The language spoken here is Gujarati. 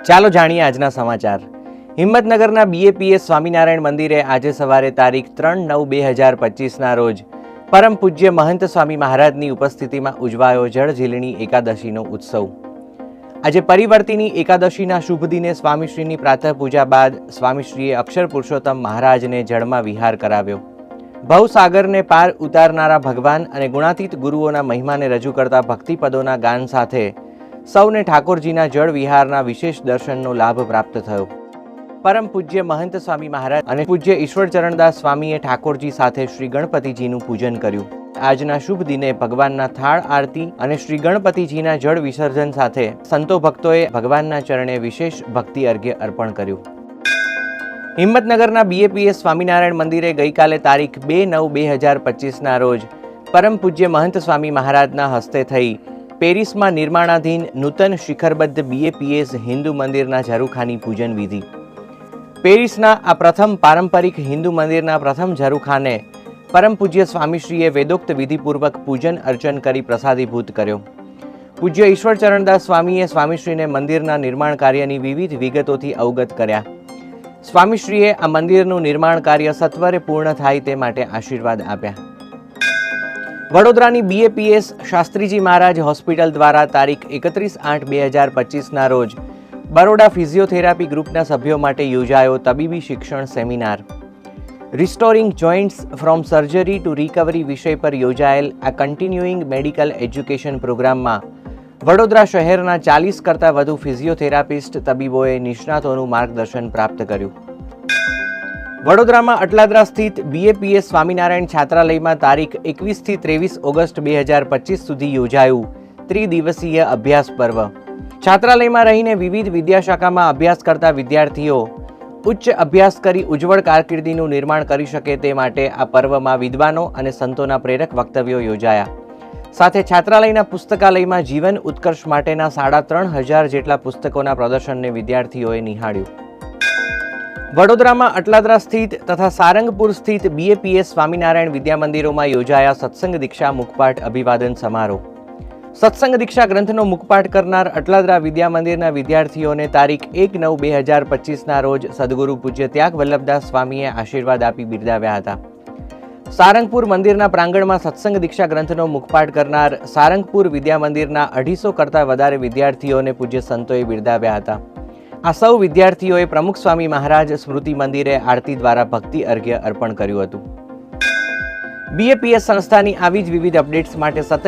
ચાલો જાણીએ આજના સમાચાર। હિંમતનગરના બીએપીએસ સ્વામિનારાયણ મંદિરે આજે સવારે તારીખ 3/9/2025ના રોજ પરમ પૂજ્ય મહંત સ્વામી મહારાજની ઉપસ્થિતિમાં ઉજવાયો જળઝીલણી એકાદશીનો ઉત્સવ। આજે પરિવર્તિની એકાદશીના શુભ દિને સ્વામીશ્રીની પ્રાતઃ પૂજા બાદ સ્વામીશ્રીએ અક્ષર પુરુષોત્તમ મહારાજને જળમાં વિહાર કરાવ્યો। ભવસાગરને પાર ઉતારનારા ભગવાન અને ગુણાતીત ગુરુઓના મહિમાને રજૂ કરતા ભક્તિપદોના ગાન સાથે સૌને ઠાકોરજીના જળ વિહારના વિશેષ દર્શનનો લાભ પ્રાપ્ત થયો। પરમ પૂજ્ય મહંત સ્વામી મહારાજ અને પૂજ્ય ઈશ્વરચરણદાસ સ્વામીએ ઠાકોરજી સાથે શ્રી ગણપતિજીનું પૂજન કર્યું। આજના શુભ દિને ભગવાનના થાળ આરતી અને શ્રી ગણપતિજીના જળ વિસર્જન સાથે સંતો ભક્તોએ ભગવાનના ચરણે વિશેષ ભક્તિ અર્ઘ્ય અર્પણ કર્યું। હિંમતનગરના બીએપીએસ સ્વામિનારાયણ મંદિરે ગઈકાલે તારીખ 2/9/2025ના રોજ પરમ પૂજ્ય મહંત સ્વામી મહારાજના હસ્તે થઈ પેરિસમાં નિર્માણાધીન નૂતન શિખરબદ્ધ બીએપીએસ હિન્દુ મંદિરના ઝરૂખાની પૂજન વિધિ। પેરિસના આ પ્રથમ પારંપરિક હિન્દુ મંદિરના પ્રથમ ઝરૂખાને પરમ પૂજ્ય સ્વામીશ્રીએ વેદોક્ત વિધિપૂર્વક પૂજન અર્ચન કરી પ્રસાદીભૂત કર્યો। પૂજ્ય ઈશ્વરચરણદાસ સ્વામીએ સ્વામીશ્રીને મંદિરના નિર્માણ કાર્યની વિવિધ વિગતોથી અવગત કર્યા। સ્વામીશ્રીએ આ મંદિરનું નિર્માણ કાર્ય સત્વરે પૂર્ણ થાય તે માટે આશીર્વાદ આપ્યા। વડોદરાની બીએપીએસ શાસ્ત્રીજી મહારાજ હોસ્પિટલ દ્વારા તારીખ 31/8/2025ના રોજ બરોડા ફિઝિયોથેરાપી ગ્રુપના સભ્યો માટે યોજાયો તબીબી શિક્ષણ seminar. Restoring joints from surgery to recovery વિષય પર યોજાયેલ આ કન્ટિન્યુઇંગ મેડિકલ એજ્યુકેશન પ્રોગ્રામમાં વડોદરા શહેરના 40 કરતાં વધુ ફિઝિયોથેરાપિસ્ટ તબીબોએ નિષ્ણાતોનું માર્ગદર્શન પ્રાપ્ત કર્યું। વડોદરામાં અટલાદરા સ્થિત બીએપીએસ સ્વામિનારાયણ છાત્રાલયમાં તારીખ 21 થી 23 ઓગસ્ટ 2025 સુધી યોજાયું ત્રિદિવસીય અભ્યાસ પર્વ। છાત્રાલયમાં રહીને વિવિધ વિદ્યાશાખામાં અભ્યાસ કરતા વિદ્યાર્થીઓ ઉચ્ચ અભ્યાસ કરી ઉજ્જવળ કારકિર્દીનું નિર્માણ કરી શકે તે માટે આ પર્વમાં વિદ્વાનો અને સંતોના પ્રેરક વક્તવ્યો યોજાયા। સાથે છાત્રાલયના પુસ્તકાલયમાં જીવન ઉત્કર્ષ માટેના 3500 જેટલા પુસ્તકોના પ્રદર્શનને વિદ્યાર્થીઓએ નિહાળ્યું। વડોદરામાં અટલાદરા સ્થિત તથા સારંગપુર સ્થિત બીએપીએસ સ્વામિનારાયણ વિદ્યામંદિરોમાં યોજાયા સત્સંગ દીક્ષા મુખપાઠ અભિવાદન સમારોહ। સત્સંગ દીક્ષા ગ્રંથનો મુખપાઠ કરનાર અટલાદરા વિદ્યામંદિરના વિદ્યાર્થીઓને તારીખ 1/9/2025ના રોજ સદગુરુ પૂજ્ય ત્યાગ વલ્લભદાસ સ્વામીએ આશીર્વાદ આપી બિરદાવ્યા હતા। સારંગપુર મંદિરના પ્રાંગણમાં સત્સંગ દીક્ષા ગ્રંથનો મુખપાઠ કરનાર સારંગપુર વિદ્યામંદિરના 250 કરતાં વધારે વિદ્યાર્થીઓને પૂજ્ય સંતોએ બિરદાવ્યા હતા। આ સૌ વિદ્યાર્થીઓએ પ્રમુખ સ્વામી મહારાજ સ્મૃતિ મંદિરે આરતી દ્વારા ભક્તિ અર્ઘ્ય અર્પણ કર્યું હતું। બીએપીએસ સંસ્થાની આવી જ વિવિધ અપડેટ્સ માટે સતત